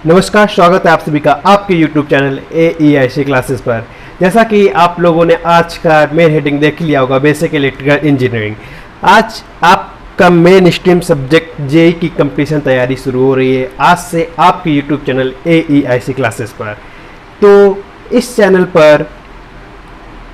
नमस्कार, स्वागत है आप सभी का आपके YouTube चैनल AEIC क्लासेस पर। जैसा कि आप लोगों ने आज का मेन हेडिंग देख लिया होगा, बेसिक इलेक्ट्रिकल इंजीनियरिंग। आज आपका मेन स्ट्रीम सब्जेक्ट जेई की कंपटीशन तैयारी शुरू हो रही है आज से आपके YouTube चैनल AEIC क्लासेस पर। तो इस चैनल पर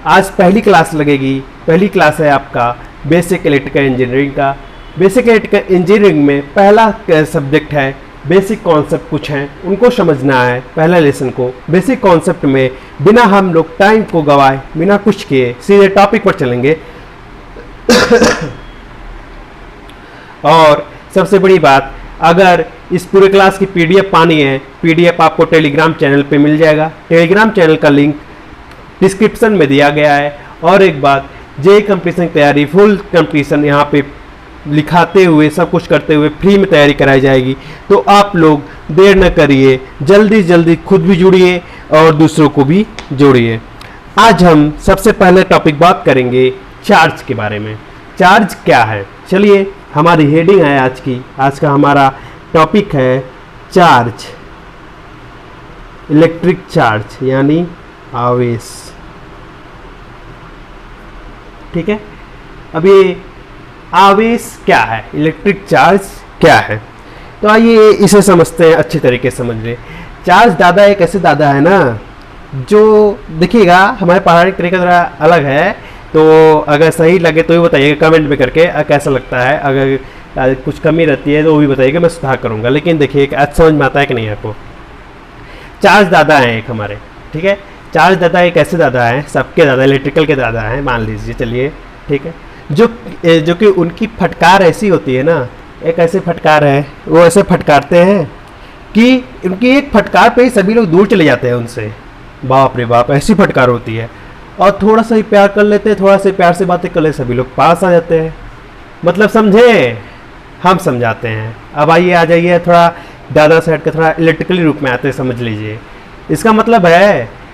आज पहली क्लास लगेगी। पहली क्लास है आपका बेसिक इलेक्ट्रिकल इंजीनियरिंग का। बेसिक इलेक्ट्रिकल इंजीनियरिंग में पहला सब्जेक्ट है बेसिक कॉन्सेप्ट, कुछ हैं उनको समझना है। पहला लेसन को बेसिक कॉन्सेप्ट में बिना हम लोग टाइम को गवाए, बिना कुछ किए सीधे टॉपिक पर चलेंगे। और सबसे बड़ी बात, अगर इस पूरे क्लास की पीडीएफ पानी है, पीडीएफ आपको टेलीग्राम चैनल पे मिल जाएगा। टेलीग्राम चैनल का लिंक डिस्क्रिप्शन में दिया गया है। और एक बात, जेई कंपटीशन तैयारी फुल कंपटीशन यहाँ पे लिखाते हुए, सब कुछ करते हुए फ्री में तैयारी कराई जाएगी। तो आप लोग देर न करिए, जल्दी जल्दी खुद भी जुड़िए और दूसरों को भी जोड़िए। आज हम सबसे पहले टॉपिक बात करेंगे चार्ज के बारे में। चार्ज क्या है, चलिए हमारी हेडिंग है आज की। आज का हमारा टॉपिक है चार्ज, इलेक्ट्रिक चार्ज यानी आवेश। ठीक है, अब ये आवेश क्या है, इलेक्ट्रिक चार्ज क्या है, तो आइए इसे समझते हैं, अच्छी तरीके से समझ लें। चार्ज दादा एक ऐसे दादा है ना, जो देखिएगा हमारे पढ़ाने का तरीका थोड़ा अलग है। तो अगर सही लगे तो भी बताइएगा कमेंट में करके कैसा लगता है। अगर कुछ कमी रहती है तो वो भी बताइएगा, मैं सुधार करूँगा। लेकिन देखिए आज समझ में आता है कि नहीं आपको। चार्ज दादा है एक हमारे, ठीक है। चार्ज दादा एक ऐसे दादा हैं, सबके दादा, इलेक्ट्रिकल के दादा हैं मान लीजिए, चलिए ठीक है। जो कि उनकी फटकार ऐसी होती है ना, एक ऐसे फटकार है, वो ऐसे फटकारते हैं कि उनकी एक फटकार पे ही सभी लोग दूर चले जाते हैं उनसे। बाप रे बाप, ऐसी फटकार होती है। और थोड़ा सा ही प्यार कर लेते हैं, थोड़ा सा प्यार से बातें कर ले, सभी लोग पास आ जाते हैं। मतलब समझे, हम समझाते हैं। अब आइए आ जाइए थोड़ा दादा साइड का, थोड़ा इलेक्ट्रिकली रूप में आते हैं, समझ लीजिए। इसका मतलब है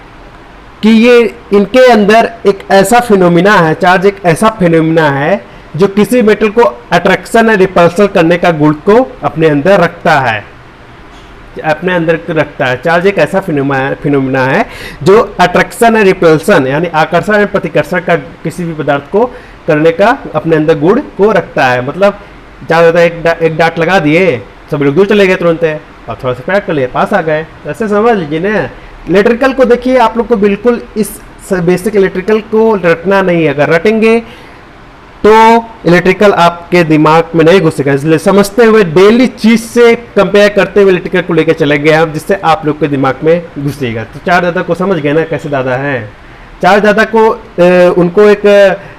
कि ये इनके अंदर एक ऐसा फिनोमिना है, चार्ज एक ऐसा फिनोमिना है जो किसी मेटल को अट्रैक्शन या रिपल्सन करने का गुण को अपने अंदर रखता है, अपने अंदर रखता है। चार्ज एक ऐसा फिनोमिना है जो अट्रैक्शन या रिपल्सन यानी आकर्षण या प्रतिकर्षण का किसी भी पदार्थ को करने का अपने अंदर गुण को रखता है। मतलब ज़्यादा एक डाट लगा दिए, सभी लोग दूर चले गए तुरंत है, और थोड़ा सा प्यार कर लिए, पास आ गए। ऐसे समझ लीजिए ना। इलेक्ट्रिकल को देखिए, आप लोग को बिल्कुल इस बेसिक इलेक्ट्रिकल को रटना नहीं है। अगर रटेंगे तो इलेक्ट्रिकल आपके दिमाग में नहीं घुसेगा। इसलिए समझते हुए डेली चीज से कंपेयर करते हुए इलेक्ट्रिकल को लेकर चलेंगे हम, जिससे आप लोग के दिमाग में घुसेगा। तो चार दादा को समझ गए ना कैसे दादा हैं। चार दादा को उनको एक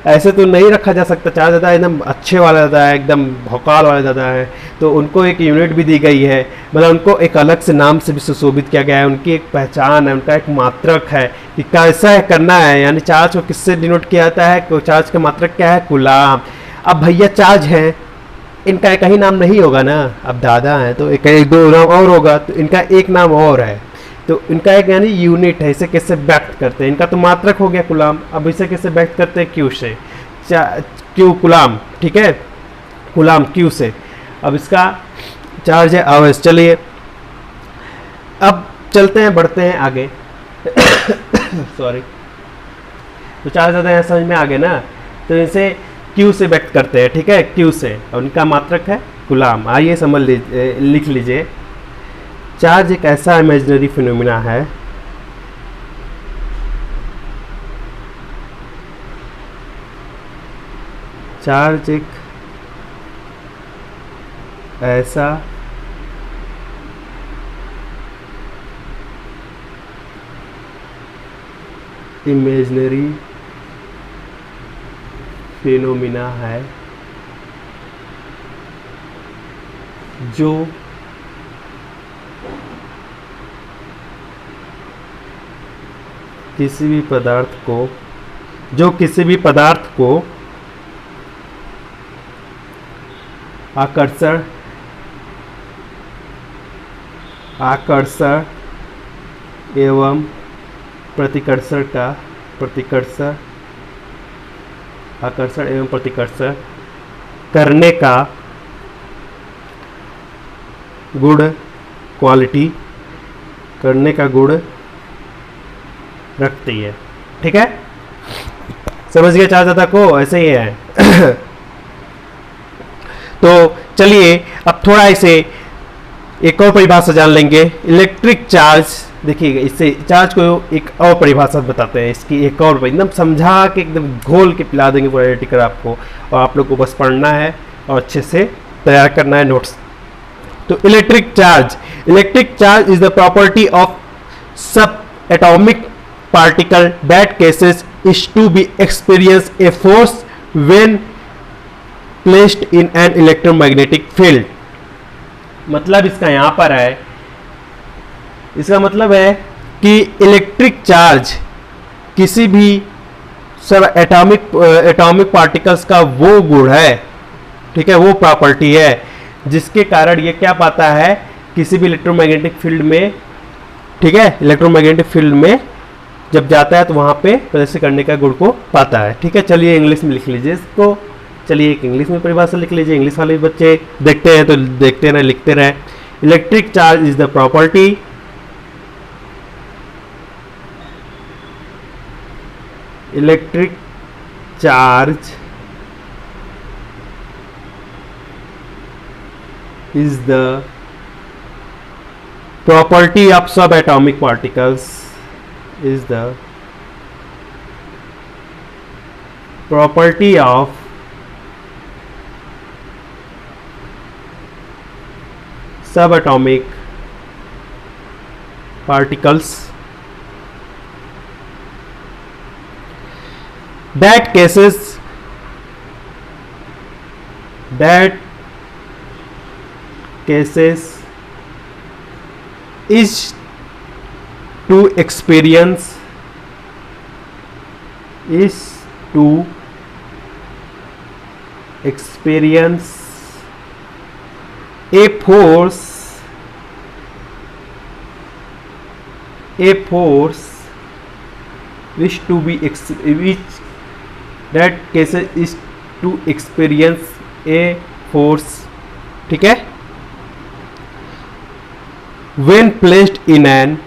ऐसे तो नहीं रखा जा सकता। चार दादा एकदम अच्छे वाला दादा है, एकदम भौकाल वाला दादा है। तो उनको एक यूनिट भी दी गई है, मतलब उनको एक अलग से नाम से भी सुशोभित किया गया है। उनकी एक पहचान है, उनका एक मात्रक है कि कैसा है करना है। यानी चार्ज को किससे डिनोट किया जाता है, चार्ज का मात्रक क्या है, कूलाम। अब भैया चार्ज है, इनका एक ही नाम नहीं होगा ना। अब दादा है तो एक दो नाम और होगा, तो इनका एक नाम और है। तो इनका एक यानी यूनिट है, इसे कैसे व्यक्त करते हैं। इनका तो मात्रक हो गया कूलाम, अब इसे कैसे व्यक्त करते हैं, क्यू से, क्यू कूलाम, ठीक है, कूलाम क्यू से। अब इसका चार्ज है आवेश। चलिए अब चलते हैं, बढ़ते हैं आगे। सॉरी। तो चार्ज ज़्यादा यहाँ समझ में आ गए ना, तो इसे क्यू से व्यक्त करते हैं, ठीक है, क्यू से। और उनका मात्रक है कूलाम। आइए समझ लीजिए, लिख लीजिए। चार्ज एक ऐसा इमेजिनरी फिनोमिना है चार्ज एक ऐसा इमेजिनरी फिनोमिना है जो किसी भी पदार्थ को आकर्षण एवं प्रतिकर्षण करने का गुण, क्वालिटी करने का गुण रखती है। ठीक है, समझ गए चार्ज दाता को, ऐसे ही है। तो चलिए अब थोड़ा इसे एक और परिभाषा जान लेंगे। इलेक्ट्रिक चार्ज, देखिएगा इससे चार्ज को एक और परिभाषा बताते हैं, इसकी एक और एकदम समझा के एकदम घोल के पिला देंगे पूरा टिकर आपको, और आप लोग को बस पढ़ना है और अच्छे से तैयार करना है नोट्स। तो electric charge is the property of sub atomic particle that cases is to be experience a force when placed in an electromagnetic field। मतलब इसका यहां पर है, इसका मतलब है कि इलेक्ट्रिक चार्ज किसी भी सब एटॉमिक पार्टिकल्स का वो गुण है, ठीक है, वो प्रॉपर्टी है जिसके कारण ये क्या पाता है, किसी भी इलेक्ट्रोमैग्नेटिक फील्ड में, ठीक है, इलेक्ट्रोमैग्नेटिक फील्ड में जब जाता है तो वहाँ पे प्रदर्शित करने का गुण को पाता है। ठीक है, चलिए इंग्लिश में लिख लीजिए इसको, चलिए एक इंग्लिश में परिभाषा लिख लीजिए, इंग्लिश वाले बच्चे देखते हैं तो देखते रहे, लिखते रहे। Electric charge is the property electric charge is the property of sub atomic particles is the property of subatomic particles that cases is to experience a force which that cases is to experience a force, ठीक है, when placed in an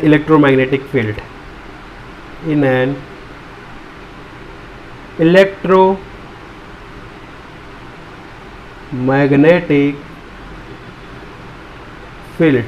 electromagnetic field, in an electromagnetic field।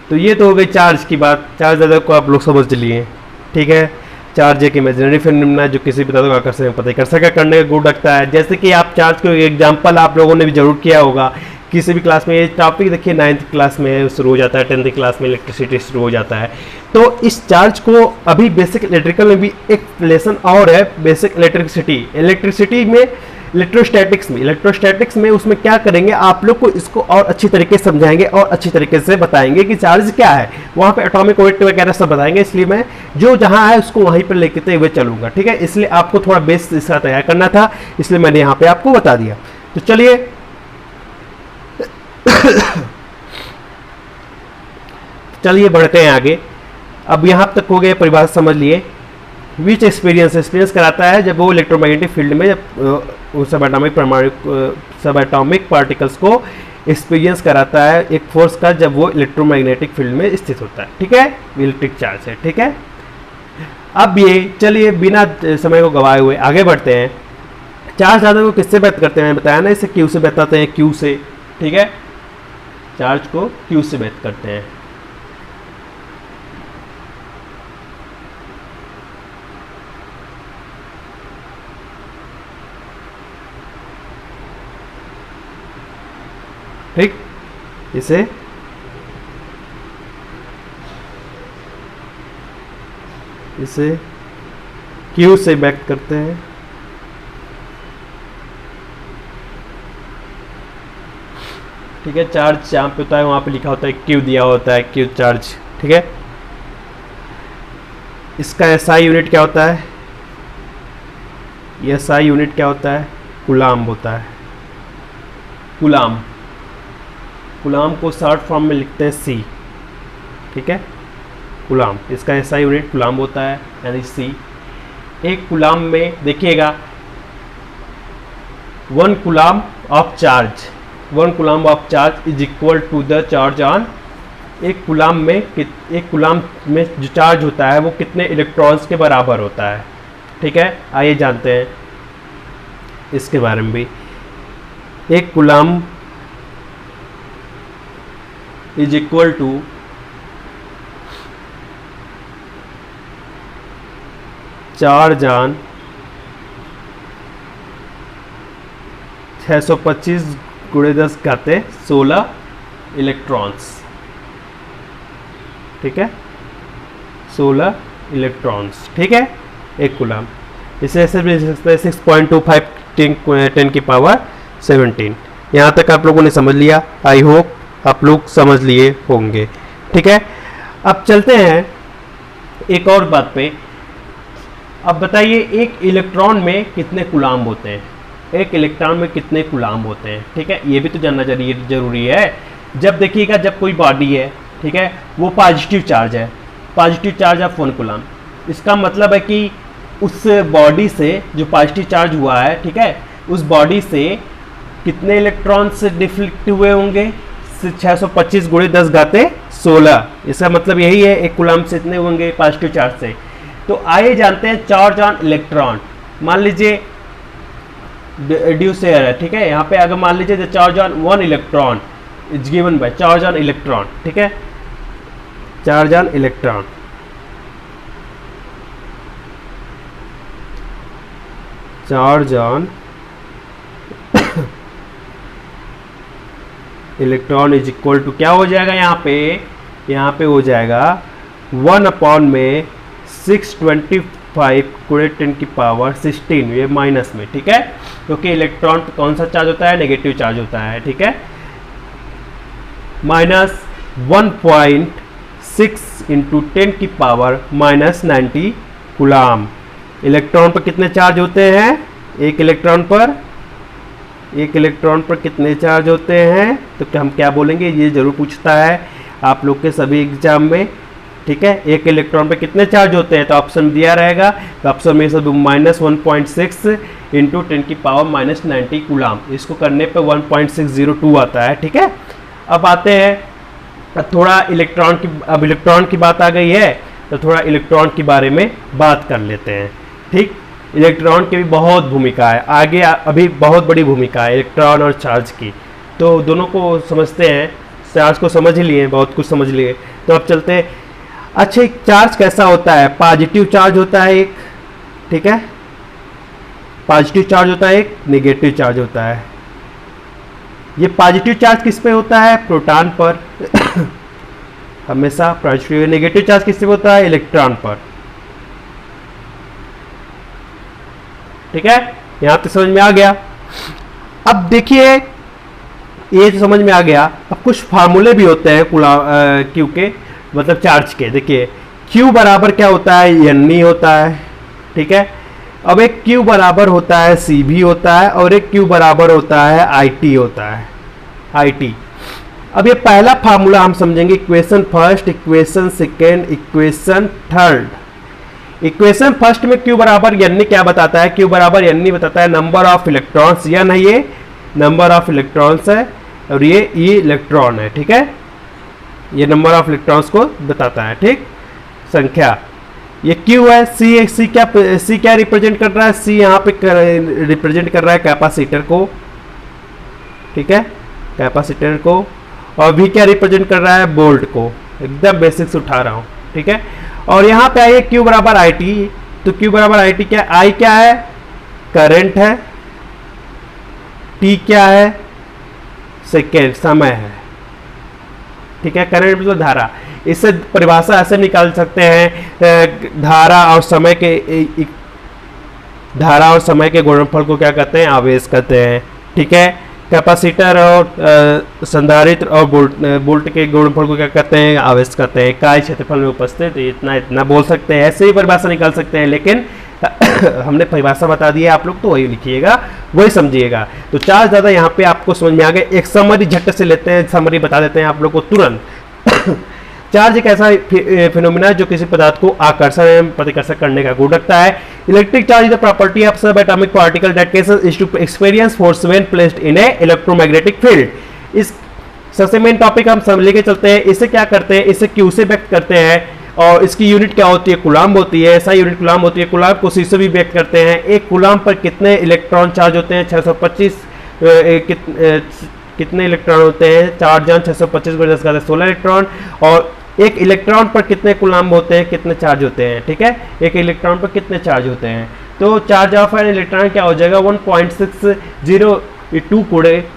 तो ये तो हो गई charge की बात, charge दादा को आप लोग समझ लिए, ठीक है। चार्ज एक इमेजिनरी फिनोमेना जो किसी भी तरह का आकर्षण पता कर सका करने का गुण रखता है। जैसे कि आप चार्ज को एग्जांपल आप लोगों ने भी जरूर किया होगा किसी भी क्लास में, ये टॉपिक देखिए 9th क्लास में शुरू हो जाता है, 10th क्लास में इलेक्ट्रिसिटी शुरू हो जाता है। तो इस चार्ज को अभी बेसिक इलेक्ट्रिकल में भी एक लेसन और है, बेसिक इलेक्ट्रिसिटी में इलेक्ट्रोस्टैटिक्स में उसमें क्या करेंगे, आप लोग को इसको और अच्छी तरीके से समझाएंगे और अच्छी तरीके से बताएंगे कि चार्ज क्या है, वहाँ पे एटॉमिक वेट वगैरह सब बताएंगे। इसलिए मैं जो जहाँ है उसको वहीं पर लेके हुए चलूंगा, ठीक है। इसलिए आपको थोड़ा बेस इसका तैयार करना था, इसलिए मैंने यहाँ पे आपको बता दिया। तो चलिए बढ़ते हैं आगे। अब यहाँ तक हो गए, परिभाषा समझ लिए। विच एक्सपीरियंस कराता है जब वो इलेक्ट्रोमैग्नेटिक फील्ड में जब सब एटॉमिक पार्टिकल्स को एक्सपीरियंस कराता है एक फोर्स का, जब वो इलेक्ट्रोमैग्नेटिक फील्ड में स्थित होता है, ठीक है, इलेक्ट्रिक चार्ज है, ठीक है। अब ये चलिए बिना समय को गवाए हुए आगे बढ़ते हैं। चार्ज दादा को किससे व्यक्त करते हैं, बताया ना, इसे क्यू से बताते हैं, क्यू से, ठीक है। चार्ज को क्यू से व्यक्त करते हैं। ठीक, इसे क्यू से व्यक्त करते हैं। ठीक है, चार्ज जहाँ पे होता है वहाँ पे लिखा होता है क्यू, दिया होता है क्यू चार्ज, ठीक है। इसका एसआई यूनिट क्या होता है, एसआई यूनिट क्या होता है, कूलाम होता है। कूलाम को शॉर्ट फॉर्म में लिखते हैं सी, ठीक है, कूलाम। इसका एसआई यूनिट कूलाम होता है, यानी सी। एक कूलाम में देखिएगा 1 coulomb of charge, 1 coulomb of charge is equal to the charge on, एक कूलम में जो चार्ज होता है वो कितने इलेक्ट्रॉन्स के बराबर होता है। ठीक है, आइए जानते हैं इसके बारे में भी। एक coulomb is equal to charge on 625 गुणे 10 घाते 16 इलेक्ट्रॉन्स। ठीक है, 16 इलेक्ट्रॉन्स। ठीक है, एक कूलम। इसे ऐसे भी लिख सकते हैं 6.25 10 की पावर 17। यहाँ तक आप लोगों ने समझ लिया, आई होप आप लोग समझ लिए होंगे। ठीक है, अब चलते हैं एक और बात पे। अब बताइए एक इलेक्ट्रॉन में कितने कूलम होते हैं, एक इलेक्ट्रॉन में कितने कूलम होते हैं। ठीक है, ये भी तो जानना जरूरी है। जब देखिएगा, जब कोई बॉडी है, ठीक है, वो पॉजिटिव चार्ज है, पॉजिटिव चार्ज ऑफ 1 कूलम, इसका मतलब है कि उस बॉडी से जो पॉजिटिव चार्ज हुआ है, ठीक है, उस बॉडी से कितने इलेक्ट्रॉन्स डिफ्लेक्ट हुए होंगे, 625 गुणे 10 घाते 16। इसका मतलब यही है, एक कूलम से इतने होंगे पॉजिटिव चार्ज से। तो आइए जानते हैं चार्ज ऑन इलेक्ट्रॉन। मान लीजिए ड्यूसेयर है, ठीक है, यहाँ पे अगर मान लीजिए charge on 1 electron is given by charge on electron. ठीक है, charge on electron, charge on electron is equal to क्या हो जाएगा, यहाँ पे हो जाएगा 1 अपॉन में 625 गुणे 10 की पावर 16, ये माइनस में। ठीक है, क्योंकि इलेक्ट्रॉन पे कौन सा चार्ज होता है, नेगेटिव चार्ज होता है। ठीक है, माइनस 1.6 इंटू 10 की पावर माइनस 90 कूलम। इलेक्ट्रॉन पर कितने चार्ज होते हैं, एक इलेक्ट्रॉन पर कितने चार्ज होते हैं, तो हम क्या बोलेंगे, ये जरूर पूछता है आप लोग के सभी एग्जाम में। ठीक है, एक इलेक्ट्रॉन पे कितने चार्ज होते हैं, तो ऑप्शन दिया रहेगा, तो ऑप्शन में सब माइनस 1.6 इंटू 10 की पावर माइनस 90 कूलम। इसको करने पे 1.602 आता है। ठीक है, अब आते हैं थोड़ा इलेक्ट्रॉन की, अब इलेक्ट्रॉन की बात आ गई है तो थोड़ा इलेक्ट्रॉन के बारे में बात कर लेते हैं। ठीक, इलेक्ट्रॉन की भी बहुत भूमिका है, आगे अभी बहुत बड़ी भूमिका है इलेक्ट्रॉन और चार्ज की, तो दोनों को समझते हैं। चार्ज को समझ ही लिए, बहुत कुछ समझ लिए, तो अब चलते हैं। अच्छा, एक चार्ज कैसा होता है, पॉजिटिव चार्ज होता है एक, ठीक है, पॉजिटिव चार्ज होता है, एक नेगेटिव चार्ज होता है। ये पॉजिटिव चार्ज किस पे होता है, प्रोटॉन पर हमेशा पॉजिटिव। नेगेटिव चार्ज किस पे होता है, इलेक्ट्रॉन पर। ठीक है, यहां तक समझ में आ गया। अब देखिए, ये तो समझ में आ गया। अब कुछ फार्मूले भी होते हैं क्यू के, मतलब चार्ज के। देखिए, Q बराबर क्या होता है, N होता है। ठीक है, अब एक Q बराबर होता है CV होता है, और एक Q बराबर होता है IT होता है, IT। अब ये पहला फार्मूला हम समझेंगे, equation first, equation second, equation third. Equation first में Q बराबर N क्या बताता है, Q बराबर N बताता है नंबर ऑफ इलेक्ट्रॉन्स, या नहीं, ये नंबर ऑफ इलेक्ट्रॉन्स है, और ये इलेक्ट्रॉन है। ठीक है, ये नंबर ऑफ इलेक्ट्रॉन्स को बताता है। ठीक, संख्या, ये Q है। C क्या रिप्रेजेंट कर रहा है, C यहाँ पे रिप्रेजेंट कर रहा है कैपेसिटर को। ठीक है, कैपेसिटर को। और V क्या रिप्रेजेंट कर रहा है, वोल्ट को। एकदम बेसिक्स उठा रहा हूँ। ठीक है, और यहाँ पे आइए Q बराबर IT, तो Q बराबर IT क्या, I क्या है, करंट है, T क्या है, सेकेंड, समय है। ठीक है, करंट मतलब धारा। इससे परिभाषा ऐसे निकाल सकते हैं, धारा और समय के गुणनफल को क्या कहते हैं, आवेश कहते हैं। ठीक है, कैपेसिटर और संधारित्र और वोल्ट के गुणनफल को क्या कहते हैं, आवेश कहते हैं। इकाई क्षेत्रफल में उपस्थित, इतना बोल सकते हैं, ऐसे ही परिभाषा निकाल सकते हैं, लेकिन हमने परिभाषा बता दी है, आप लोग तो वही लिखिएगा, वही समझिएगा। तो चार्ज ज़्यादा यहाँ पे आपको समझ में आ गया। एक समरी झट से लेते हैं, समरी बता देते हैं आप लोग को तुरंत। चार्ज एक ऐसा फिनोमिना है जो किसी पदार्थ को आकर्षण एवं प्रतिकर्षण करने का गुण रखता है। Electric charge is the property of sub atomic particle that causes to experience force when placed in a electromagnetic field. इस सबसे मेन टॉपिक हम सब लेके चलते हैं। इसे क्या करते हैं, इसे क्यू से व्यक्त करते हैं और इसकी यूनिट क्या होती है, कूलाम्ब होती है। ऐसा यूनिट कूलाम्ब होती है। कूलाम्ब को सी से भी व्यक्त करते हैं। एक कूलाम्ब पर कितने इलेक्ट्रॉन चार्ज होते हैं, 625 कितने इलेक्ट्रॉन होते हैं, 4 जान 625 को 10⁻16 इलेक्ट्रॉन। और एक इलेक्ट्रॉन पर कितने कूलाम्ब होते हैं, कितने चार्ज होते हैं, ठीक है, एक इलेक्ट्रॉन पर कितने चार्ज होते हैं। तो चार्ज ऑफ एन इलेक्ट्रॉन क्या हो जाएगा, 1.602 ×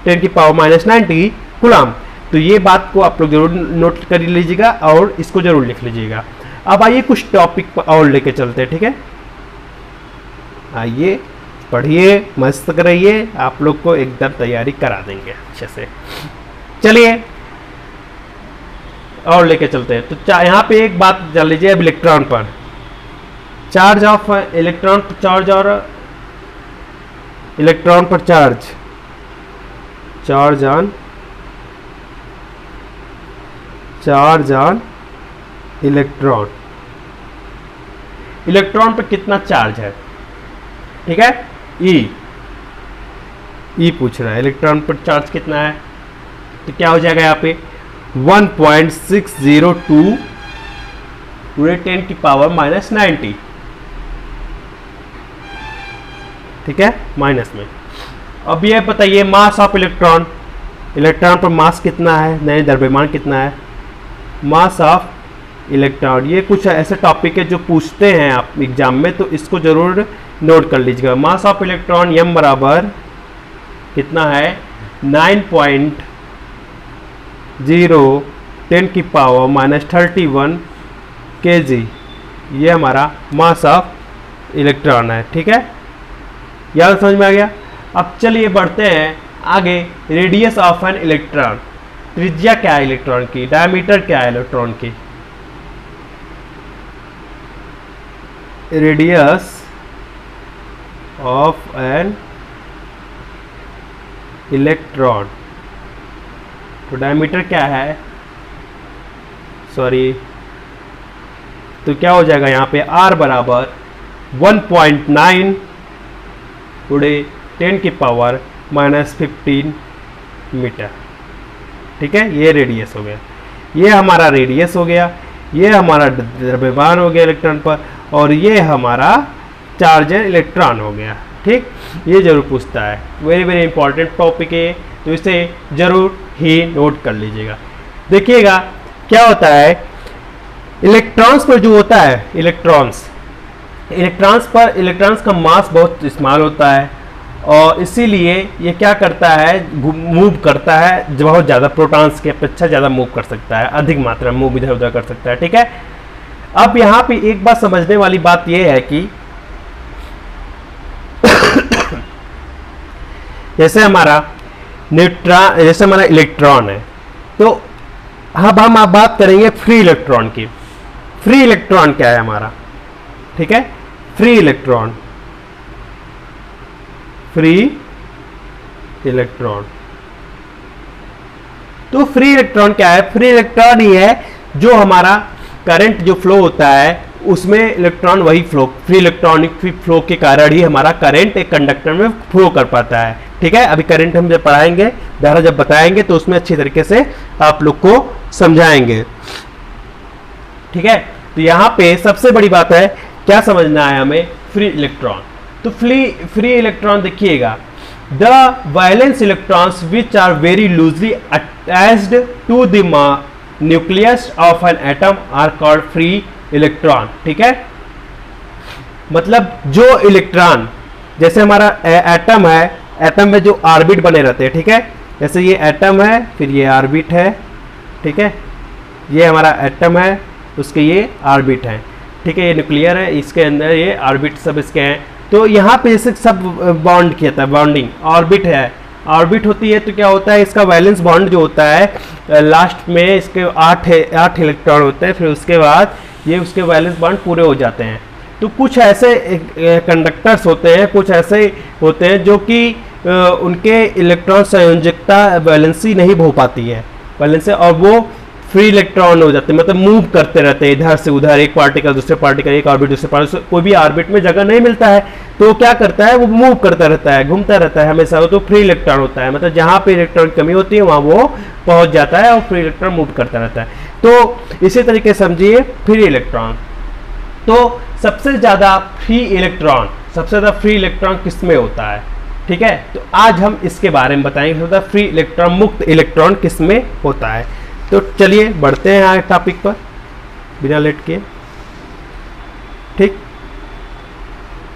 10⁻90 कूलाम्ब। तो ये बात को आप लोग जरूर नोट कर लीजिएगा और इसको जरूर लिख लीजिएगा। अब आइए कुछ टॉपिक और लेके चलते हैं, ठीक है। आइए पढ़िए, मस्त रहिए, आप लोग को एकदम तैयारी करा देंगे अच्छे से। चलिए और लेके चलते हैं। तो यहाँ पे एक बात जान लीजिए अब इलेक्ट्रॉन पर चार्ज ऑफ इलेक्ट्रॉन चार्ज और इलेक्ट्रॉन पर चार्ज ऑन इलेक्ट्रॉन। इलेक्ट्रॉन पर कितना चार्ज है, ठीक है, ई पूछ रहा है इलेक्ट्रॉन पर चार्ज कितना है। तो क्या हो जाएगा यहाँ पे 1.602 × 10⁻90, ठीक है, माइनस में। अब ये बताइए मास ऑफ इलेक्ट्रॉन, इलेक्ट्रॉन पर मास कितना है, नहीं द्रव्यमान कितना है, मास ऑफ इलेक्ट्रॉन। ये कुछ ऐसे टॉपिक है जो पूछते हैं आप एग्जाम में, तो इसको जरूर नोट कर लीजिएगा। मास ऑफ इलेक्ट्रॉन m बराबर कितना है, 9.0 10⁻31 kg। ये हमारा मास ऑफ इलेक्ट्रॉन है, ठीक है, याद समझ में आ गया। अब चलिए बढ़ते हैं आगे। रेडियस ऑफ एन इलेक्ट्रॉन, त्रिज्या क्या है इलेक्ट्रॉन की, डायमीटर क्या है इलेक्ट्रॉन की। रेडियस ऑफ एन इलेक्ट्रॉन, तो डायमीटर क्या है, सॉरी, तो क्या हो जाएगा यहाँ पे R बराबर 1.9 × 10⁻15 मीटर, ठीक है। ये रेडियस हो गया, ये हमारा रेडियस हो गया, ये हमारा द्रव्यमान हो गया इलेक्ट्रॉन पर, और ये हमारा चार्ज इलेक्ट्रॉन हो गया, ठीक। ये जरूर पूछता है, वेरी वेरी इंपॉर्टेंट टॉपिक है, तो इसे जरूर ही नोट कर लीजिएगा। देखिएगा क्या होता है इलेक्ट्रॉन्स पर जो होता है, इलेक्ट्रॉन्स पर इलेक्ट्रॉन्स का मास बहुत इस्तेमाल होता है और इसीलिए ये क्या करता है, मूव करता है, बहुत ज़्यादा प्रोटॉन्स के अपेक्षा ज़्यादा मूव कर सकता है, अधिक मात्रा में मूव इधर उधर कर सकता है, ठीक है। अब यहाँ पे एक बात समझने वाली बात यह है कि जैसे हमारा इलेक्ट्रॉन है, तो अब हम बात करेंगे फ्री इलेक्ट्रॉन की। फ्री इलेक्ट्रॉन क्या है हमारा, ठीक है, फ्री इलेक्ट्रॉन तो फ्री इलेक्ट्रॉन क्या है, फ्री इलेक्ट्रॉन ही है जो हमारा करंट जो फ्लो होता है उसमें इलेक्ट्रॉन वही फ्लो, फ्री इलेक्ट्रॉनिक फ्लो के कारण ही हमारा करंट एक कंडक्टर में फ्लो कर पाता है, ठीक है। अभी करंट हम जब पढ़ाएंगे, धारा जब बताएंगे तो उसमें अच्छी तरीके से आप लोग को समझाएंगे, ठीक है। तो यहाँ पे सबसे बड़ी बात है क्या समझना है हमें, फ्री इलेक्ट्रॉन। तो फ्री इलेक्ट्रॉन देखिएगा, the valence electrons which are very loosely attached to the nucleus of an atom are called free electron, ठीक है। मतलब जो इलेक्ट्रॉन, जैसे हमारा एटम है, एटम में जो ऑर्बिट बने रहते हैं, ठीक है, जैसे ये एटम है, फिर ये ऑर्बिट है, ठीक है, ये हमारा एटम है, उसके ये ऑर्बिट है, ठीक है, ये न्यूक्लियर है, इसके अंदर ये ऑर्बिट सब इसके हैं। तो यहाँ पे जैसे सब बॉन्ड किया था, बॉन्डिंग ऑर्बिट है, ऑर्बिट होती है तो क्या होता है, इसका वैलेंस बॉन्ड जो होता है लास्ट में इसके 8 इलेक्ट्रॉन होते हैं, फिर उसके बाद ये उसके वैलेंस बॉन्ड पूरे हो जाते हैं। तो कुछ ऐसे कंडक्टर्स होते हैं, कुछ ऐसे होते हैं जो कि उनके इलेक्ट्रॉन संयोजकता वैलेंसी नहीं हो पाती है, वैलेंसी, और वो फ्री इलेक्ट्रॉन हो जाते हैं, मतलब मूव करते रहते हैं इधर से उधर, एक पार्टिकल दूसरे पार्टिकल, एक ऑर्बिट दूसरे पार्टिकल, कोई भी ऑर्बिट में जगह नहीं मिलता है तो क्या करता है, वो मूव करता रहता है, घूमता रहता है हमेशा, वो तो फ्री इलेक्ट्रॉन होता है, मतलब जहाँ पे इलेक्ट्रॉन की कमी होती है वहाँ वो पहुँच जाता है और फ्री इलेक्ट्रॉन मूव करता रहता है। तो इसी तरीके से समझिए फ्री इलेक्ट्रॉन। तो सबसे ज़्यादा फ्री इलेक्ट्रॉन किस में होता है, ठीक है। तो आज हम इसके बारे में बताएंगे, फ्री इलेक्ट्रॉन, मुक्त इलेक्ट्रॉन किस में होता है। तो चलिए बढ़ते हैं आगे टॉपिक पर बिना लेट किए, ठीक।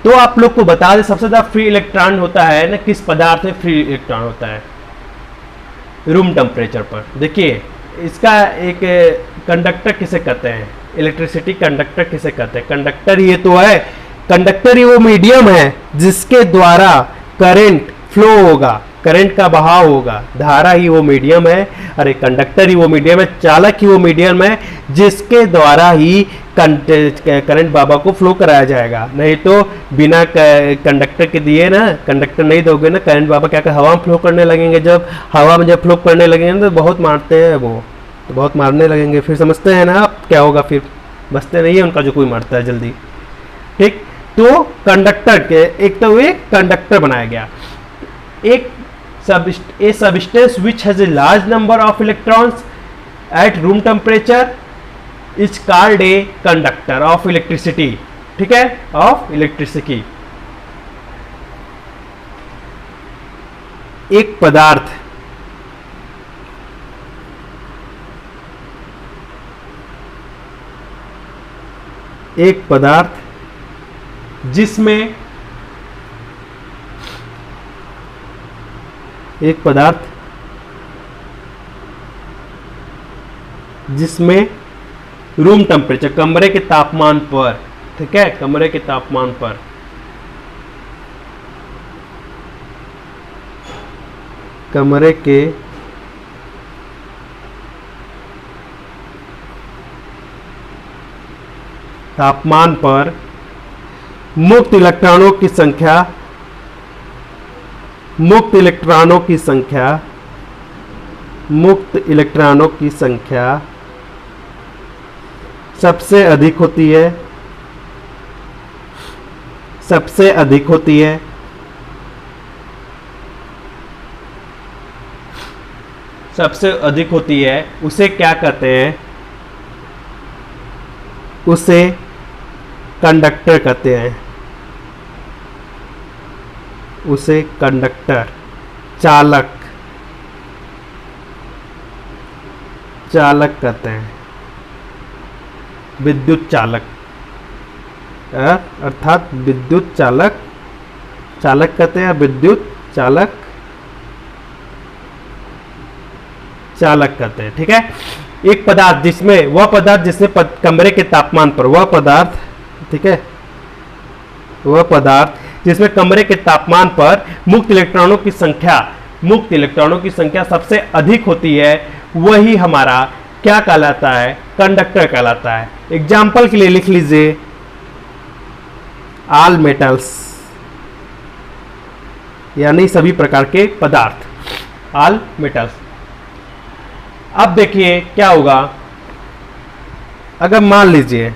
तो आप लोग को बता दें सबसे ज्यादा फ्री इलेक्ट्रॉन होता है ना किस पदार्थ में फ्री इलेक्ट्रॉन होता है, रूम टेम्परेचर पर। देखिए इसका एक कंडक्टर किसे कहते हैं, इलेक्ट्रिसिटी कंडक्टर किसे कहते हैं, कंडक्टर ये तो है, कंडक्टर ही वो मीडियम है जिसके द्वारा करंट फ्लो होगा, करंट का बहाव होगा, धारा ही वो मीडियम है, अरे कंडक्टर ही वो मीडियम है, चालक ही वो मीडियम है जिसके द्वारा ही करंट बाबा को फ्लो कराया जाएगा। नहीं तो बिना कंडक्टर के दिए ना, कंडक्टर नहीं दोगे ना, करंट बाबा क्या हवा में फ्लो करने लगेंगे, जब हवा में जब फ्लो करने लगेंगे तो बहुत मारते हैं वो, तो बहुत मारने लगेंगे, फिर समझते हैं ना आप क्या होगा, फिर बचते नहीं है उनका जो कोई मारता है जल्दी, ठीक। तो कंडक्टर के एक तो एक कंडक्टर बनाया गया, एक a substance which has a large number of electrons at room temperature is called a conductor of electricity, ठीक है, of electricity। एक पदार्थ जिसमें रूम टेम्परेचर, कमरे के तापमान पर, ठीक है, कमरे के तापमान पर मुक्त इलेक्ट्रॉनों की संख्या सबसे अधिक होती है, उसे क्या कहते हैं, उसे कंडक्टर कहते हैं, उसे कंडक्टर, चालक कहते हैं, विद्युत चालक, अर्थात विद्युत चालक कहते हैं, विद्युत चालक कहते हैं, ठीक है। एक पदार्थ जिसमें कमरे के तापमान पर, ठीक है, वह पदार्थ जिसमें कमरे के तापमान पर मुक्त इलेक्ट्रॉनों की संख्या सबसे अधिक होती है, वही हमारा क्या कहलाता है, कंडक्टर कहलाता है। एग्जाम्पल के लिए लिख लीजिए ऑल मेटल्स, यानी सभी प्रकार के पदार्थ, ऑल मेटल्स। अब देखिए क्या होगा, अगर मान लीजिए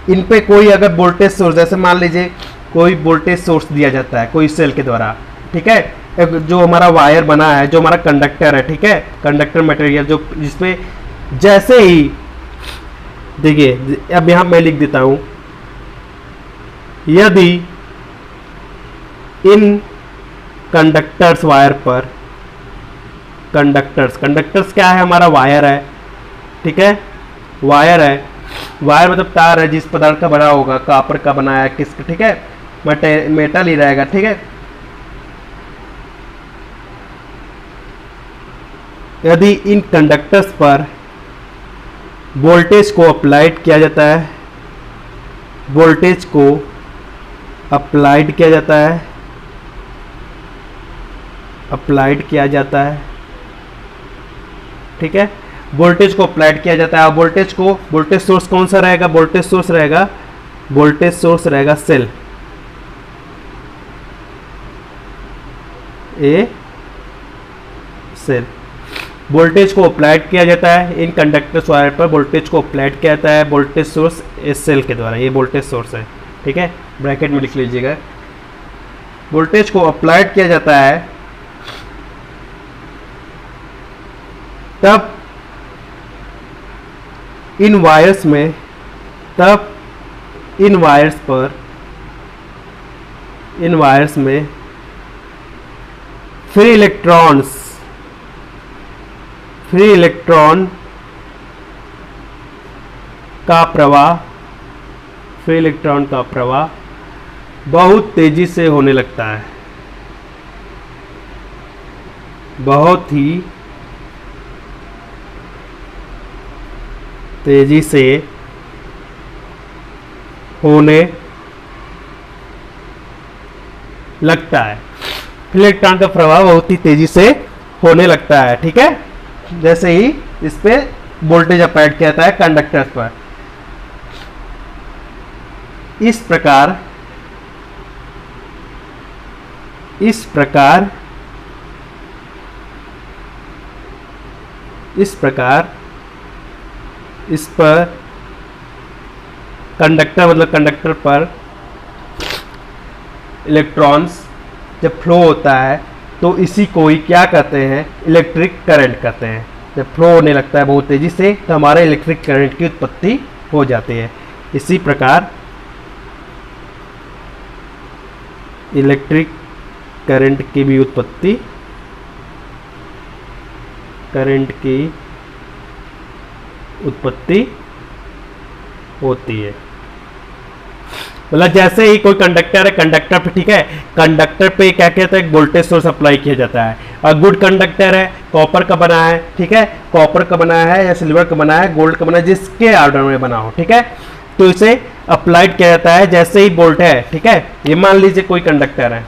इन पे कोई अगर वोल्टेज सोर्स, जैसे मान लीजिए कोई वोल्टेज सोर्स दिया जाता है कोई सेल के द्वारा, ठीक है, जो हमारा वायर बना है, जो हमारा कंडक्टर है, ठीक है, कंडक्टर मटेरियल जो जिसपे जैसे ही देखिए, अब यहां मैं लिख देता हूं, यदि इन कंडक्टर्स वायर पर, कंडक्टर्स क्या है, हमारा वायर है, ठीक है, वायर मतलब तार है, जिस पदार्थ का बना होगा, कॉपर का बनाया है, किसका, ठीक है, मेटल ही रहेगा, ठीक है। यदि इन कंडक्टर्स पर वोल्टेज को अप्लाइड किया जाता है, ठीक है, वोल्टेज को अप्लाइड किया जाता है, वोल्टेज सोर्स कौन सा रहेगा, वोल्टेज सोर्स रहेगा सेल, वोल्टेज को अप्लाइड किया जाता है इन कंडक्टर्स वायर पर, वोल्टेज को अप्लाइड किया जाता है वोल्टेज सोर्स इस सेल के द्वारा, ये वोल्टेज सोर्स है, ठीक है, ब्रैकेट में लिख लीजिएगा। वोल्टेज को अप्लाइड किया जाता है, तब इन वायर्स में, तब इन वायर्स पर, इन वायर्स में फ्री इलेक्ट्रॉन का प्रवाह, फ्री इलेक्ट्रॉन का प्रवाह बहुत तेजी से होने लगता है, बहुत ही तेजी से होने लगता है। इलेक्ट्रॉन का प्रवाह बहुत ही तेजी से होने लगता है, ठीक है, जैसे ही इस पे वोल्टेज अप्लाइड किया जाता है कंडक्टर्स पर। इस प्रकार इस पर कंडक्टर, मतलब कंडक्टर पर इलेक्ट्रॉन्स जब फ्लो होता है तो इसी को ही क्या कहते हैं, इलेक्ट्रिक करंट कहते हैं। जब फ्लो होने लगता है बहुत तेजी से तो हमारे इलेक्ट्रिक करंट की उत्पत्ति हो जाती है। इसी प्रकार इलेक्ट्रिक करंट की भी उत्पत्ति, करंट की उत्पत्ति होती है। मतलब जैसे ही कोई कंडक्टर है, कंडक्टर पे, ठीक है, कंडक्टर पे क्या कहते हैं, वोल्टेज सोर्स अप्लाई किया जाता है। और गुड कंडक्टर है, कॉपर का बना है, ठीक है, कॉपर का बना है या सिल्वर का बना है, गोल्ड का बना है, जिसके ऑर्डर में बना हो, ठीक है, तो इसे अप्लाइड किया जाता है जैसे ही वोल्ट है, ठीक है। ये मान लीजिए कोई कंडक्टर है,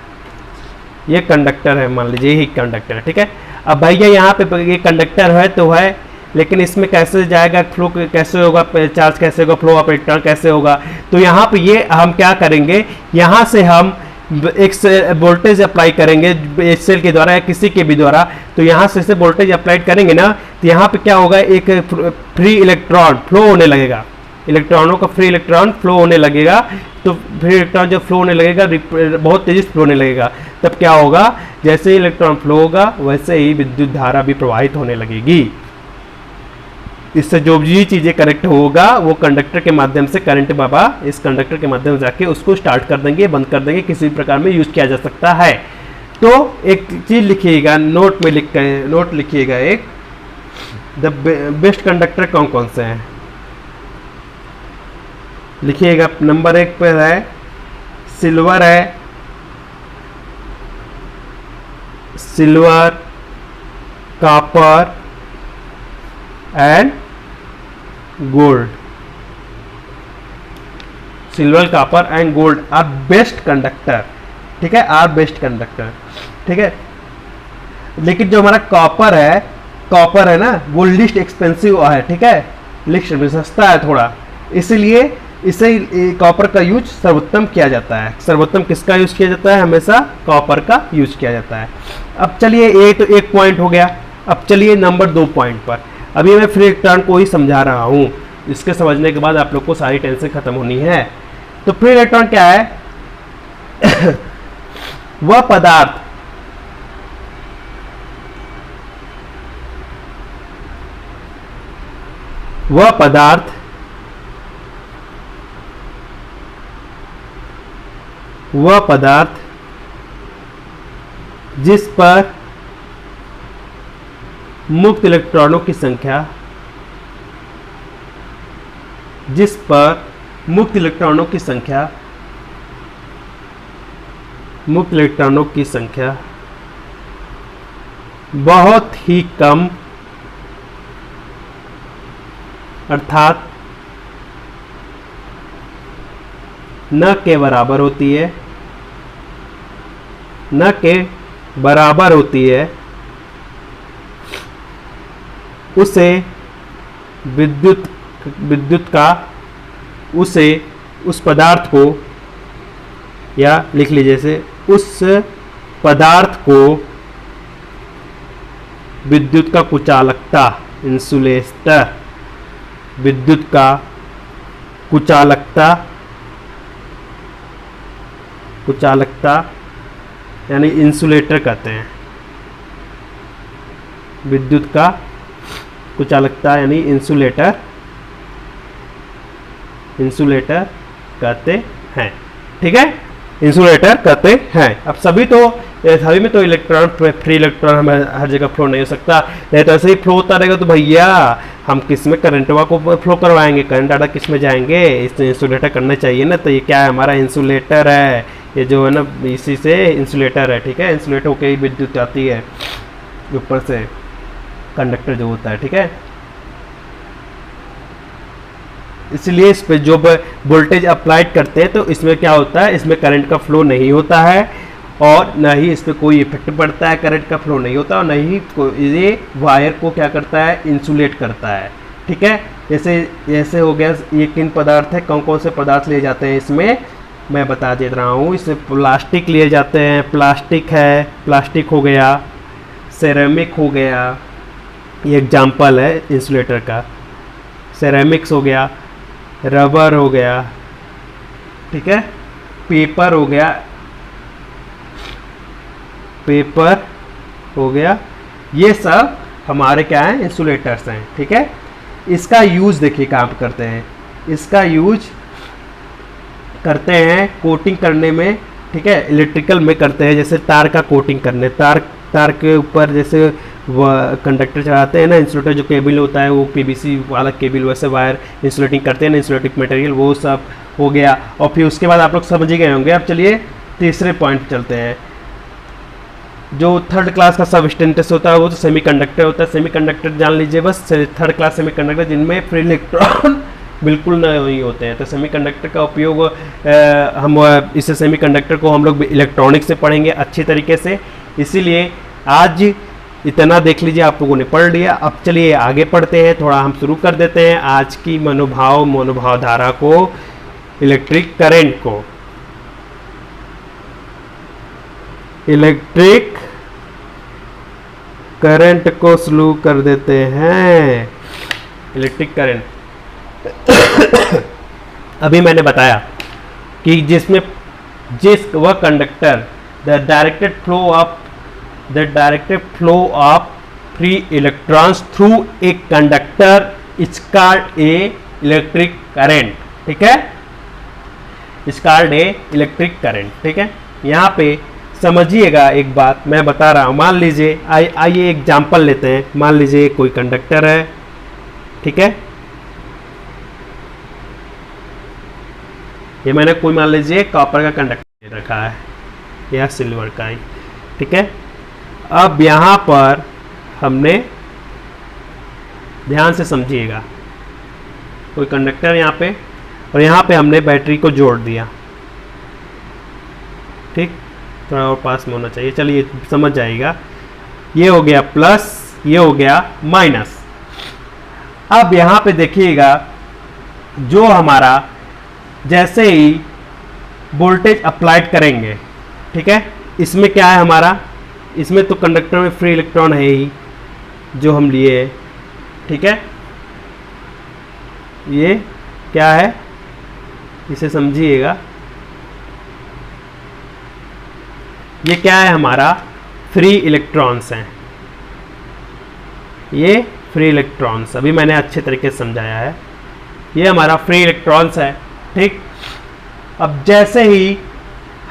ये कंडक्टर है, मान लीजिए यही कंडक्टर है, ठीक है। अब भैया यहाँ पे ये कंडक्टर है तो है, लेकिन इसमें कैसे जाएगा, फ्लो कैसे होगा, चार्ज कैसे होगा, फ्लो ऑफ इलेक्ट्रॉन कैसे होगा, तो यहाँ पे ये हम क्या करेंगे, यहाँ से हम एक वोल्टेज अप्लाई करेंगे इस सेल के द्वारा या किसी के भी द्वारा। तो यहाँ से वोल्टेज अप्लाई करेंगे ना, तो यहाँ पे क्या होगा, एक फ्री इलेक्ट्रॉन फ्लो होने लगेगा, इलेक्ट्रॉनों का फ्री इलेक्ट्रॉन फ्लो होने लगेगा। तो फ्री इलेक्ट्रॉन जब फ्लो होने लगेगा, बहुत तेजी से फ्लो होने लगेगा, तब क्या होगा, जैसे ही इलेक्ट्रॉन फ्लो होगा वैसे ही विद्युत धारा भी प्रवाहित होने लगेगी। इससे जो भी चीज़ें कनेक्ट होगा वो कंडक्टर के माध्यम से, करंट बाबा इस कंडक्टर के माध्यम से जाके उसको स्टार्ट कर देंगे, बंद कर देंगे, किसी भी प्रकार में यूज किया जा सकता है। तो एक चीज लिखिएगा, नोट में नोट लिखिएगा, एक द बेस्ट कंडक्टर कौन कौन से हैं लिखिएगा। नंबर 1 पर है सिल्वर, है silver, copper and gold. Silver, copper and gold are best conductor, ठीक है, आर बेस्ट कंडक्टर, ठीक है। लेकिन जो हमारा कॉपर है ना, वो लिस्ट एक्सपेंसिव है, ठीक है, लिस्ट में सस्ता है थोड़ा, इसीलिए इसे कॉपर का यूज सर्वोत्तम किया जाता है। सर्वोत्तम किसका यूज किया जाता है, हमेशा कॉपर का यूज किया जाता है। अब चलिए, ये तो एक पॉइंट हो गया। अब चलिए नंबर 2 पॉइंट पर। अभी मैं फ्री इलेक्ट्रॉन को ही समझा रहा हूं, इसके समझने के बाद आप लोग को सारी टेंशन खत्म होनी है। तो फ्री इलेक्ट्रॉन क्या है वह पदार्थ वह पदार्थ जिस पर मुक्त इलेक्ट्रॉनों की संख्या, जिस पर मुक्त इलेक्ट्रॉनों की संख्या, मुक्त इलेक्ट्रॉनों की संख्या बहुत ही कम, अर्थात न के बराबर होती है, न के बराबर होती है, उसे विद्युत का उस पदार्थ को, या लिख लीजिए जैसे उस पदार्थ को विद्युत का कुचालकता, इंसुलेटर, विद्युत का कुचालकता, कुचालकता यानी इंसुलेटर कहते हैं। विद्युत का कुचालकता यानी इंसुलेटर, इंसुलेटर कहते हैं। ठीक है, इंसुलेटर कहते हैं। अब सभी में तो इलेक्ट्रॉन, फ्री इलेक्ट्रॉन हमें हर जगह फ्लो नहीं हो सकता, नहीं तो ऐसे ही फ्लो होता रहेगा तो भैया हम किस में करंटवा को फ्लो करवाएंगे, करंट डाटा किस में जाएंगे, इसमें इंसुलेटर करना चाहिए ना। तो ये क्या है, हमारा इंसुलेटर है, ये जो है ना इसी से इंसुलेटर है। ठीक है, इंसुलेटर होकर विद्युत आती है ऊपर से, कंडक्टर जो होता है। ठीक है, इसलिए इस पे जो वोल्टेज अप्लाइड करते हैं तो इसमें क्या होता है, इसमें करंट का फ्लो नहीं होता है और न ही इस पर कोई इफेक्ट पड़ता है, करंट का फ्लो नहीं होता और न ही ये वायर को क्या करता है, इंसुलेट करता है। ठीक है, जैसे हो गया, ये किन पदार्थ है, कौन कौन से पदार्थ लिए जाते हैं इसमें मैं बता दे रहा हूँ। इसमें प्लास्टिक लिए जाते हैं, प्लास्टिक है, प्लास्टिक हो गया, सेरेमिक हो गया, ये एग्जाम्पल है इंसुलेटर का, सेरेमिक्स हो गया, रबर हो गया, ठीक है, पेपर हो गया, पेपर हो गया, ये सब हमारे क्या हैं, इंसुलेटर्स हैं। ठीक है, इसका यूज देखिए कहाँ पे करते हैं, इसका यूज करते हैं कोटिंग करने में। ठीक है, इलेक्ट्रिकल में करते हैं, जैसे तार का कोटिंग करने, तार के ऊपर जैसे कंडक्टर चढ़ाते हैं ना, इंसुलेटर जो केबल होता है वो पीवीसी वाला केबल, वैसे वायर इंसुलेटिंग करते हैं ना, इंसुलेटिंग मटेरियल, वो सब हो गया। और फिर उसके बाद आप लोग समझ ही गए होंगे। अब चलिए तीसरे पॉइंट चलते हैं। जो थर्ड क्लास का सबस्टेंस होता है वो तो सेमीकंडक्टर होता है। सेमीकंडक्टर जान लीजिए बस, थर्ड क्लास सेमीकंडक्टर जिनमें फ्री इलेक्ट्रॉन बिल्कुल नहीं होते हैं। तो सेमीकंडक्टर का उपयोग हम इसे सेमीकंडक्टर को हम लोग इलेक्ट्रॉनिक्स से पढ़ेंगे अच्छी तरीके से, इसीलिए आज इतना देख लीजिए, आप लोगों ने पढ़ लिया। अब चलिए आगे पढ़ते हैं, थोड़ा हम शुरू कर देते हैं आज की मनोभाव धारा को, इलेक्ट्रिक करंट को। इलेक्ट्रिक करंट को शुरू कर देते हैं। इलेक्ट्रिक करंट अभी मैंने बताया कि जिस वह conductor the directed flow of free electrons through a conductor is called a electric current. ठीक है, is called a electric current. ठीक है, यहाँ पे समझिएगा एक बात मैं बता रहा हूँ। मान लीजिए, आइए एग्जाम्पल लेते हैं। मान लीजिए कोई कंडक्टर है, ठीक है, ये मैंने कोई मान लीजिए कॉपर का कंडक्टर रखा है या सिल्वर का ही। ठीक है, अब यहाँ पर हमने, ध्यान से समझिएगा, कोई कंडक्टर यहाँ पे और यहाँ पे हमने बैटरी को जोड़ दिया। ठीक, थोड़ा और पास में होना चाहिए, चलिए समझ जाएगा। ये हो गया प्लस, ये हो गया माइनस। अब यहाँ पे देखिएगा, जो हमारा जैसे ही वोल्टेज अप्लाइड करेंगे, ठीक है, इसमें क्या है हमारा, इसमें तो कंडक्टर में फ्री इलेक्ट्रॉन है ही जो हम लिए। ठीक है, ये क्या है, इसे समझिएगा, ये क्या है, हमारा फ्री इलेक्ट्रॉन्स हैं। ये फ्री इलेक्ट्रॉन्स अभी मैंने अच्छे तरीके से समझाया है, ये हमारा फ्री इलेक्ट्रॉन्स है। ठीक, अब जैसे ही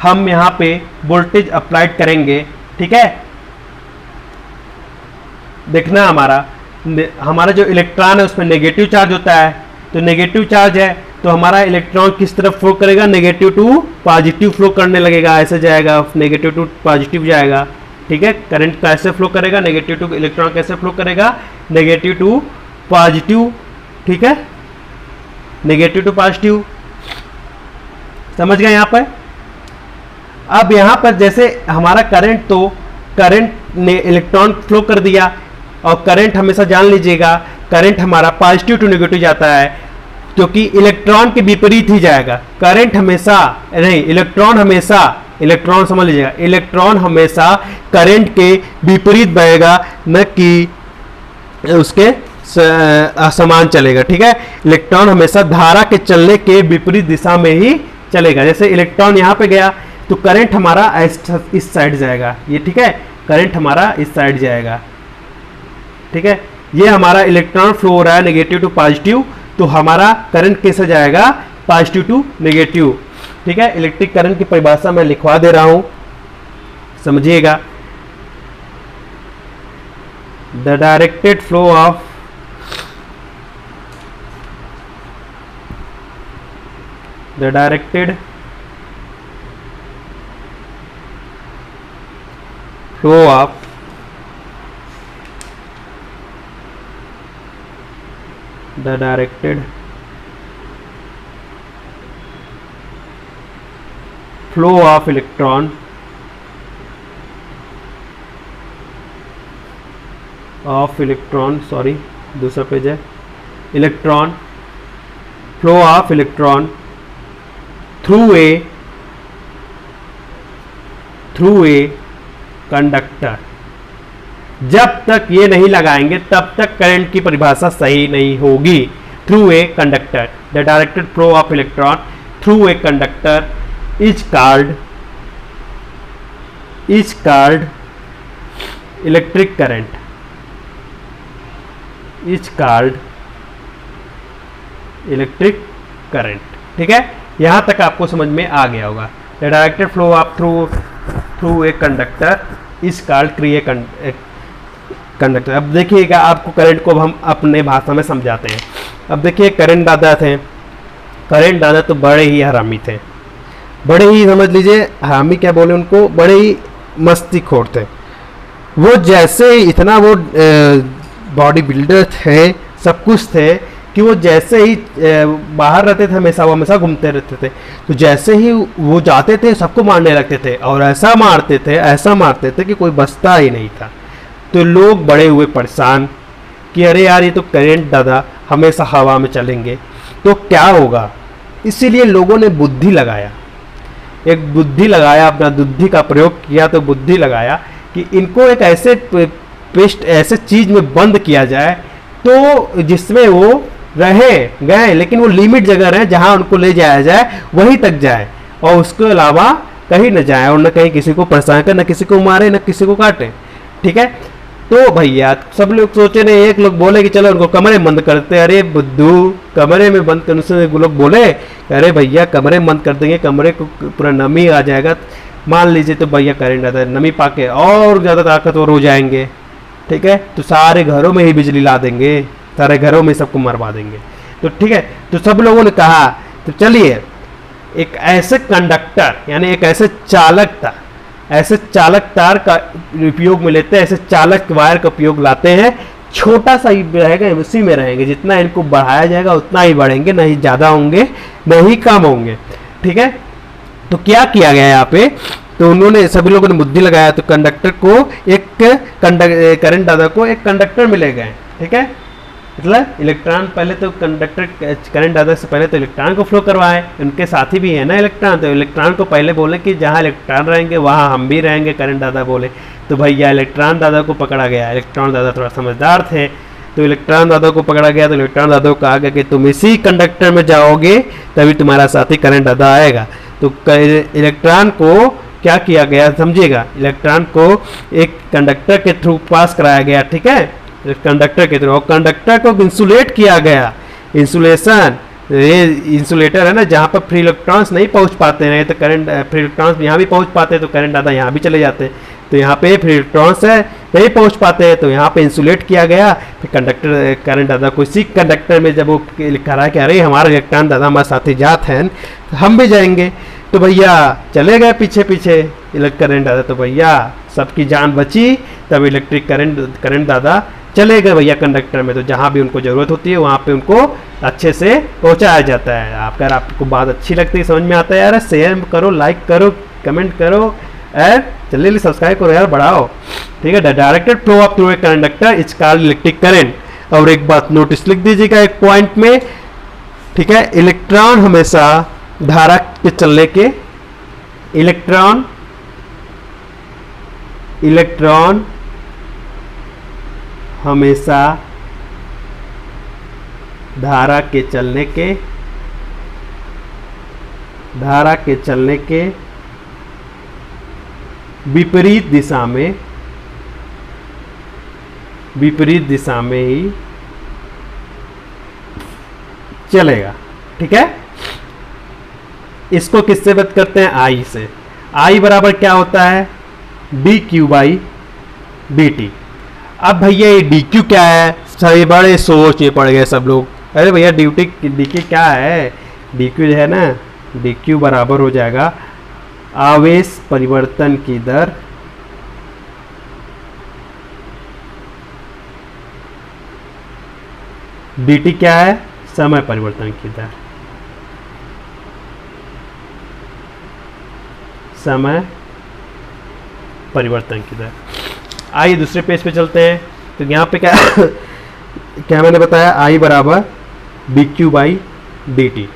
हम यहाँ पे वोल्टेज अप्लाइड करेंगे, ठीक है, देखना हमारा जो इलेक्ट्रॉन है उसमें नेगेटिव चार्ज होता है, तो नेगेटिव चार्ज है तो हमारा इलेक्ट्रॉन किस तरफ फ्लो करेगा, नेगेटिव टू पॉजिटिव फ्लो करने लगेगा, ऐसे जाएगा, नेगेटिव टू पॉजिटिव जाएगा। ठीक है, करंट कैसे फ्लो करेगा, नेगेटिव टू इलेक्ट्रॉन कैसे फ्लो करेगा, नेगेटिव टू पॉजिटिव। ठीक है, नेगेटिव टू पॉजिटिव, समझ गए यहाँ पर। अब यहाँ पर जैसे हमारा करंट, तो करंट ने इलेक्ट्रॉन फ्लो कर दिया, और करंट हमेशा जान लीजिएगा, करंट हमारा पॉजिटिव टू नेगेटिव जाता है, क्योंकि इलेक्ट्रॉन के विपरीत ही जाएगा। करंट हमेशा नहीं, इलेक्ट्रॉन हमेशा इलेक्ट्रॉन समझ लीजिएगा, इलेक्ट्रॉन हमेशा करंट के विपरीत बहेगा, न कि उसके समान चलेगा। ठीक है, इलेक्ट्रॉन हमेशा धारा के चलने के विपरीत दिशा में ही चलेगा। जैसे इलेक्ट्रॉन यहाँ पे गया तो करंट हमारा इस साइड जाएगा, ये ठीक है, करंट हमारा इस साइड जाएगा। ठीक है, ये हमारा इलेक्ट्रॉन फ्लो हो रहा है नेगेटिव टू पॉजिटिव, तो हमारा करंट कैसे जाएगा, पॉजिटिव टू नेगेटिव। ठीक है, इलेक्ट्रिक करंट की परिभाषा मैं लिखवा दे रहा हूं, समझिएगा। The directed flow of the directed flow of electron दूसरा पेज है, electron flow of electron through a conductor. जब तक ये नहीं लगाएंगे तब तक करंट की परिभाषा सही नहीं होगी। Through a conductor, the directed flow of electron through a conductor is called electric current, is called electric current. ठीक है, यहां तक आपको समझ में आ गया होगा। The directed flow of through a conductor is called conductor. अब देखिएगा, आपको करंट को हम अपने भाषा में समझाते हैं। अब देखिए, करंट दादा थे, करंट दादा तो बड़े ही हरामी थे, बड़े ही समझ लीजिए हरामी क्या बोले उनको, बड़े ही मस्तीखोर थे। वो जैसे इतना वो बॉडी बिल्डर थे, सब कुछ थे कि वो जैसे ही बाहर रहते थे हमेशा, वो हमेशा घूमते रहते थे, तो जैसे ही वो जाते थे सबको मारने लगते थे, और ऐसा मारते थे कि कोई बचता ही नहीं था। तो लोग बड़े हुए परेशान कि अरे यार, ये तो करंट दादा हमेशा हवा में चलेंगे तो क्या होगा। इसीलिए लोगों ने बुद्धि लगाया, एक बुद्धि लगाया, अपना बुद्धि का प्रयोग किया। तो बुद्धि लगाया कि इनको एक ऐसे पेस्ट, ऐसे चीज में बंद किया जाए तो जिसमें वो रहे गए, लेकिन वो लिमिट जगह रहे, जहां उनको ले जाया जाए वहीं तक जाए, और उसके अलावा कहीं न जाए, और न कहीं किसी को परेशान करे, न किसी को मारे, न किसी को काटे। ठीक है, तो भैया सब लोग सोचे नहीं, एक लोग बोले कि चलो उनको कमरे बंद करते। अरे बुद्धू, कमरे में बंद करने से लोग बोले अरे भैया कमरे बंद कर देंगे, कमरे को पूरा नमी आ जाएगा, मान लीजिए तो भैया करंट आता है, नमी पाके और ज़्यादा ताकतवर हो जाएंगे। ठीक है, तो सारे घरों में ही बिजली ला देंगे, सारे घरों में सबको मरवा देंगे। तो ठीक है, तो सब लोगों ने कहा तो चलिए एक ऐसे कंडक्टर, यानी एक ऐसे चालक था, ऐसे चालक तार का उपयोग में लेते हैं, ऐसे चालक वायर का उपयोग लाते हैं। छोटा सा ही रहेगा, उसी में रहेंगे, जितना इनको बढ़ाया जाएगा उतना ही बढ़ेंगे, नहीं ज़्यादा होंगे नहीं कम होंगे। ठीक है, तो क्या किया गया यहाँ पे, तो उन्होंने सभी लोगों ने बुद्धि लगाया, तो कंडक्टर को एक करंट दादा को एक कंडक्टर में ले गए। ठीक है, मतलब इलेक्ट्रॉन, पहले तो कंडक्टर करंट दादा से पहले तो इलेक्ट्रॉन को फ्लो करवाए, उनके साथी भी है ना इलेक्ट्रॉन, तो इलेक्ट्रॉन को पहले बोले कि जहाँ इलेक्ट्रॉन रहेंगे वहाँ हम भी रहेंगे, करंट दादा बोले। तो भैया इलेक्ट्रॉन दादा को पकड़ा गया, इलेक्ट्रॉन दादा थोड़ा समझदार थे, तो इलेक्ट्रॉन दादा को पकड़ा गया। तो इलेक्ट्रॉन दादा को कहा गया कि तुम इसी कंडक्टर में जाओगे तभी तुम्हारा साथी करंट दादा आएगा। तो इलेक्ट्रॉन को क्या किया गया समझिएगा, इलेक्ट्रॉन को एक कंडक्टर के थ्रू पास कराया गया। ठीक है, कंडक्टर के थ्रू, और कंडक्टर को इंसुलेट किया गया। इंसुलेशन, ये इंसुलेटर है ना, जहाँ पर फ्री इलेक्ट्रॉन्स नहीं पहुँच पाते हैं, तो करंट फ्री इलेक्ट्रॉन्स यहाँ भी पहुँच पाते हैं, तो करंट दादा यहाँ भी चले जाते हैं। तो यहाँ पे फ्री इलेक्ट्रॉन्स है नहीं पहुँच पाते हैं, तो यहाँ पे इंसुलेट किया गया। फिर कंडक्टर करंट दादा को इसी कंडक्टर में जब वो कहा कि अरे हमारा इलेक्ट्रॉन दादा हमारे साथी जात हैं, तो हम भी जाएंगे, तो भैया चले गए पीछे पीछे करंट दादा। तो भैया सबकी जान बची, तब इलेक्ट्रिक करंट दादा चले गए भैया कंडक्टर में। तो जहाँ भी उनको ज़रूरत होती है वहाँ पे उनको अच्छे से पहुँचाया जाता है। अगर आपको बात अच्छी लगती है, समझ में आता है यार, शेयर करो, लाइक करो, कमेंट करो, और चलिए सब्सक्राइब करो यार, बढ़ाओ। ठीक है, directed flow of through a conductor is called electric current. और एक बात नोटिस लिख दीजिएगा एक पॉइंट में, ठीक है, इलेक्ट्रॉन हमेशा धारा के चलने के इलेक्ट्रॉन इलेक्ट्रॉन हमेशा धारा के चलने के विपरीत दिशा में ही चलेगा। ठीक है, इसको किससे व्यक्त करते हैं? आई से। आई बराबर क्या होता है? D Q by D T. अब भैया ये डी क्यू क्या है? सभी बड़े सोच में पड़ गए सब लोग। अरे भैया डी क्यू क्या है? डी क्यू जो है ना, डी क्यू बराबर हो जाएगा आवेश परिवर्तन की दर डी टी क्या है? समय परिवर्तन की दर। समय परिवर्तन की दर। आइए दूसरे पेज पे चलते हैं। तो यहाँ पे क्या क्या मैंने बताया? आई बराबर D Q by D T.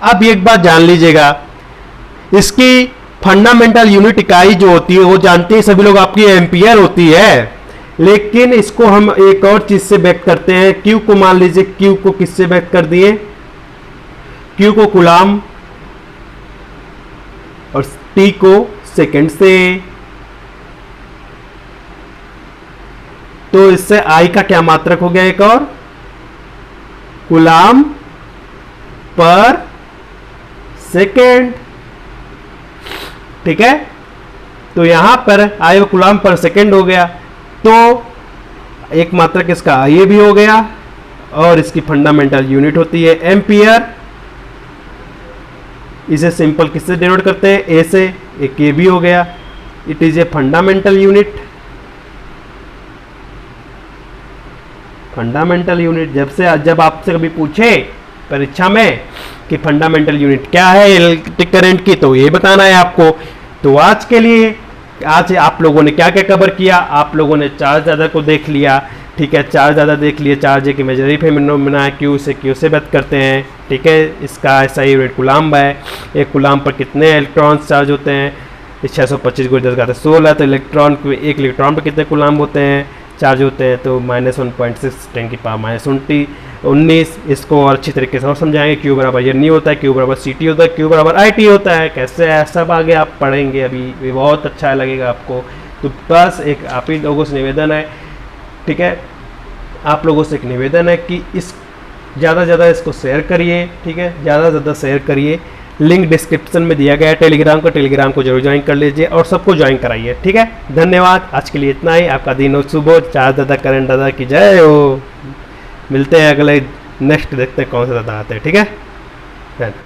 अब एक बात जान लीजिएगा, इसकी फंडामेंटल यूनिट इकाई जो होती है वो जानते हैं सभी लोग, आपकी एम्पियर होती है। लेकिन इसको हम एक और चीज से व्यक्त करते हैं। क्यू को मान लीजिए, क्यू को किससे व्यक्त कर दिए? क्यू को कूलाम और टी को सेकंड से। तो इससे आई का क्या मात्रक हो गया? एक और कूलाम पर सेकेंड। ठीक है, तो यहां पर आई कूलाम पर सेकेंड हो गया। तो एक मात्रक इसका ये भी हो गया और इसकी फंडामेंटल यूनिट होती है एम्पियर। इसे सिंपल किससे डिनोट करते हैं? ए से। एक ये भी हो गया। It is a fundamental unit. Fundamental unit जब आपसे कभी पूछे परीक्षा में कि फंडामेंटल यूनिट क्या है इलेक्ट्रिक करंट की, तो ये बताना है आपको। तो आज के लिए, आज आप लोगों ने क्या क्या कवर किया? आप लोगों ने चार्ज दादा को देख लिया। ठीक है, चार्ज दादा देख लिए। चार्ज एक इमेजनरी फिनोमेना है, क्यू से व्यक्त करते हैं। ठीक है, इसका ऐसा यूनिट कूलाम्ब है। एक कूलाम्ब पर कितने इलेक्ट्रॉन्स चार्ज होते हैं? 625 × 10⁻16। तो एक इलेक्ट्रॉन पर कितने कूलाम्ब होते हैं, चार्ज होते हैं? तो -1.6 10⁻19। इसको और अच्छी तरीके से और समझाएंगे। क्यू बराबर ये नहीं होता है, क्यू बराबर सी टी होता है, क्यू बराबर आई टी होता है। कैसे है सब आगे आप पढ़ेंगे, अभी ये बहुत अच्छा लगेगा आपको। तो बस एक आप ही लोगों से निवेदन है, ठीक है, आप लोगों से एक निवेदन है कि इस ज़्यादा से ज़्यादा इसको शेयर करिए। ठीक है, ज़्यादा से ज़्यादा शेयर करिए। लिंक डिस्क्रिप्शन में दिया गया है टेलीग्राम को जरूर ज्वाइन कर लीजिए और सबको ज्वाइन कराइए। ठीक है, धन्यवाद। आज के लिए इतना ही। आपका दिन हो शुभ हो। चार्ज दादा करंट दादा की जय हो। मिलते हैं अगले नेक्स्ट, देखते हैं कौन सा दादा आते हैं। ठीक है।